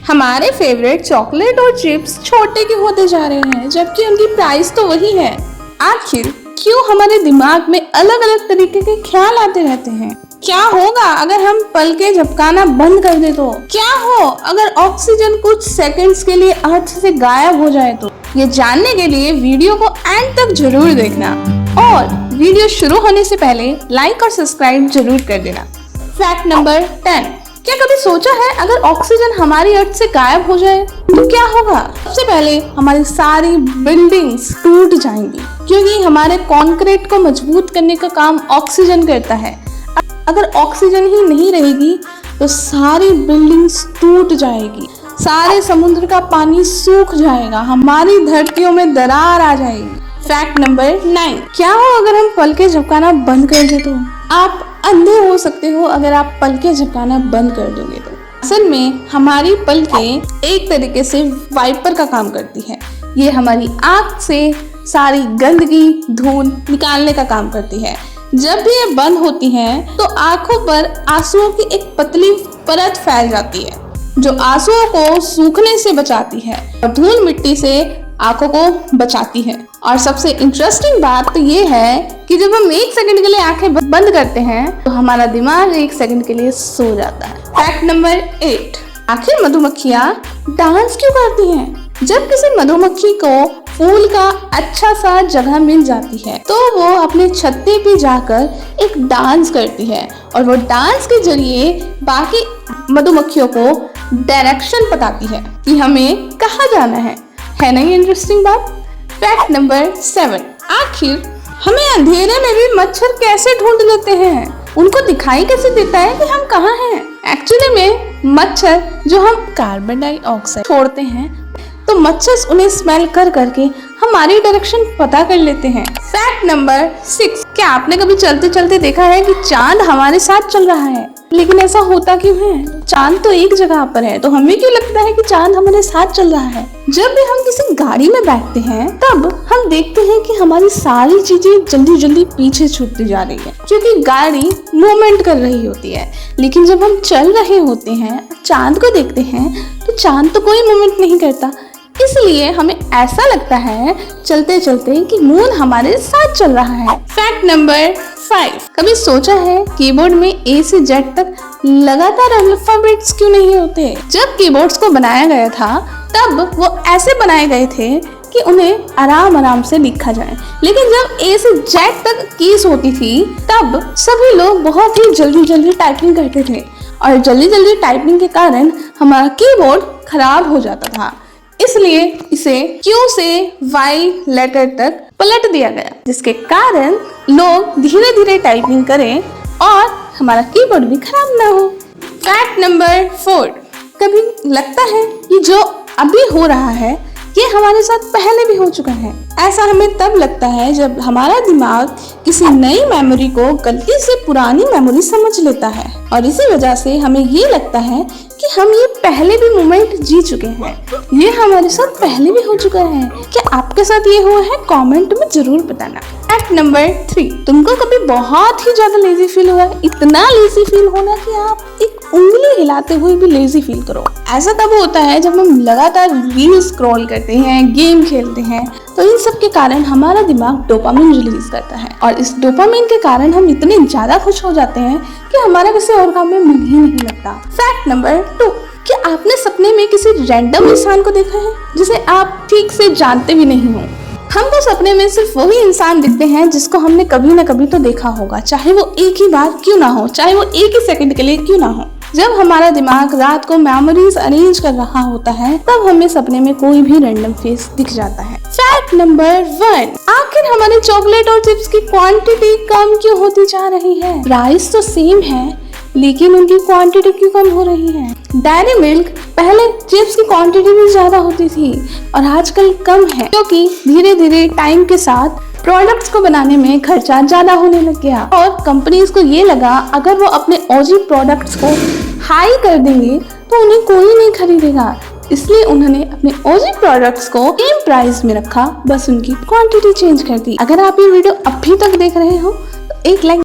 हमारे favourite chocolate और chips छोटे क्यों होते जा रहे हैं, जबकि उनकी प्राइस तो वही है। आखिर क्यों हमारे दिमाग में अलग अलग तरीके के ख्याल आते रहते हैं? क्या होगा अगर हम पलकें झपकाना बंद कर दे तो? क्या हो अगर ऑक्सीजन कुछ सेकंड्स के लिए अर्थ से गायब हो जाए तो? ये जानने के लिए वीडियो को एंड तक जरूर देखना और वीडियो शुरू होने से पहले लाइक और सब्सक्राइब जरूर कर देना। फैक्ट नंबर 10, क्या कभी सोचा है अगर ऑक्सीजन हमारी अर्थ से गायब हो जाए तो क्या होगा? सबसे पहले हमारी सारी बिल्डिंग्स टूट जाएंगी, क्योंकि हमारे कंक्रीट को मजबूत करने का काम ऑक्सीजन करता है। अगर ऑक्सीजन ही नहीं रहेगी तो सारी बिल्डिंग्स टूट जाएगी, सारे समुद्र का पानी सूख जाएगा, हमारी धरतियों में दरार आ जाएगी। फैक्ट नंबर 9, क्या हो अगर हम पलकें झपकाना बंद कर दे तो? आप अंधे हो सकते हो अगर आप पलकें झपकाना बंद कर दोगे तो। असल में हमारी पलकें एक तरीके से वाइपर का काम करती है। ये हमारी आँख से सारी गंदगी, धूल निकालने का काम करती है। जब भी ये बंद होती हैं तो आंखों पर आंसुओं की एक पतली परत फैल जाती है, जो आंसुओं को सूखने से बचाती है और धूल मिट्टी से आंखों को बचाती है। और सबसे इंटरेस्टिंग बात तो ये है कि जब हम 1 सेकंड के लिए आंखें बंद करते हैं तो हमारा दिमाग 1 सेकंड के लिए सो जाता है। फैक्ट नंबर 8, आखिर मधुमक्खियाँ डांस क्यों करती हैं? जब किसी मधुमक्खी को फूल का अच्छा सा जगह मिल जाती है तो वो अपने छत्ते पे जाकर एक डांस करती है और वो डांस के जरिए बाकी मधुमक्खियों को डायरेक्शन बताती है कि हमें कहाँ जाना है ना ये इंटरेस्टिंग बात? फैक्ट नंबर 7, आखिर हमें अंधेरे में भी मच्छर कैसे ढूंढ लेते हैं? उनको दिखाई कैसे देता है कि हम कहाँ हैं? एक्चुअली में मच्छर जो हम कार्बन डाइऑक्साइड छोड़ते हैं तो मच्छर उन्हें स्मेल कर करके हमारी डायरेक्शन पता कर लेते हैं। फैक्ट नंबर 6, क्या आपने कभी चलते चलते देखा है कि चांद हमारे साथ चल रहा है? लेकिन ऐसा होता क्यों है? चांद तो एक जगह पर है, तो हमें क्यों लगता है कि चांद हमारे साथ चल रहा है? जब भी हम किसी गाड़ी में बैठते हैं तब हम देखते हैं कि हमारी सारी चीजें जल्दी जल्दी पीछे छूटती जा रही है, क्योंकि गाड़ी मूवमेंट कर रही होती है। लेकिन जब हम चल रहे होते हैं, चांद को देखते हैं तो चांद तो कोई मूवमेंट नहीं करता, इसलिए हमें ऐसा लगता है चलते चलते कि मून हमारे साथ चल रहा है। फैक्ट नंबर 5, कभी सोचा है कीबोर्ड में ए से जेड तक लगातार अल्फाबेट्स क्यों नहीं होते? जब कीबोर्ड्स को बनाया गया था तब वो ऐसे बनाए गए थे कि उन्हें आराम आराम से लिखा जाए, लेकिन जब ए से जेड तक कीज होती थी तब सभी लोग बहुत ही जल्दी जल्दी टाइपिंग करते थे और जल्दी जल्दी टाइपिंग के कारण हमारा कीबोर्ड खराब हो जाता था। इसलिए इसे Q से Y लेटर तक पलट दिया गया, जिसके कारण लोग धीरे धीरे टाइपिंग करें और हमारा कीबोर्ड भी खराब ना हो। फैक्ट नंबर 4, कभी लगता है कि जो अभी हो रहा है ये हमारे साथ पहले भी हो चुका है? ऐसा हमें तब लगता है जब हमारा दिमाग किसी नई मेमोरी को गलती से पुरानी मेमोरी समझ लेता है और इसी वजह से हमें ये लगता है कि हम ये पहले भी मोमेंट जी चुके हैं, ये हमारे साथ पहले भी हो चुका है। क्या आपके साथ ये हुआ है? कमेंट में जरूर बताना। फैक्ट नंबर 3, तुमको कभी बहुत ही ज्यादा लेजी फील हुआ है? इतना लेजी फील होना कि आप एक उंगली हिलाते हुए भी लेजी फील करो। ऐसा तब होता है जब हम लगातार रील स्क्रॉल करते हैं, गेम खेलते हैं, तो इन सब के कारण हमारा दिमाग डोपामिन रिलीज करता है और इस डोपामिन के कारण हम इतने ज्यादा खुश हो जाते हैं कि हमारा किसी और काम में मन ही नहीं लगता। फैक्ट नंबर 2, क्या आपने सपने में किसी रैंडम इंसान को देखा है जिसे आप ठीक से जानते भी नहीं हो? हमको सपने में सिर्फ वही इंसान दिखते हैं जिसको हमने कभी ना कभी तो देखा होगा, चाहे वो एक ही बार क्यों ना हो, चाहे वो एक ही सेकंड के लिए क्यों ना हो। जब हमारा दिमाग रात को मेमोरीज अरेंज कर रहा होता है तब हमें सपने में कोई भी रैंडम फेस दिख जाता है। फैक्ट नंबर 1, आखिर हमारे चॉकलेट और चिप्स की क्वांटिटी कम क्यों होती जा रही है? प्राइस तो सेम है लेकिन उनकी क्वांटिटी क्यों कम हो रही है? डेयरी मिल्क पहले चिप्स की क्वांटिटी भी ज्यादा होती थी और आजकल कम है, क्योंकि धीरे धीरे टाइम के साथ प्रोडक्ट्स को बनाने में खर्चा ज्यादा होने लग गया और कंपनीज को ये लगा अगर वो अपने ओजी प्रोडक्ट्स को हाई कर देंगे तो उन्हें कोई नहीं खरीदेगा, इसलिए उन्होंने अपने ओजी प्रोडक्ट्स को सेम प्राइस में रखा, बस उनकी क्वांटिटी चेंज कर दी। अगर आप ये वीडियो अभी तक देख रहे हो तो एक लाइक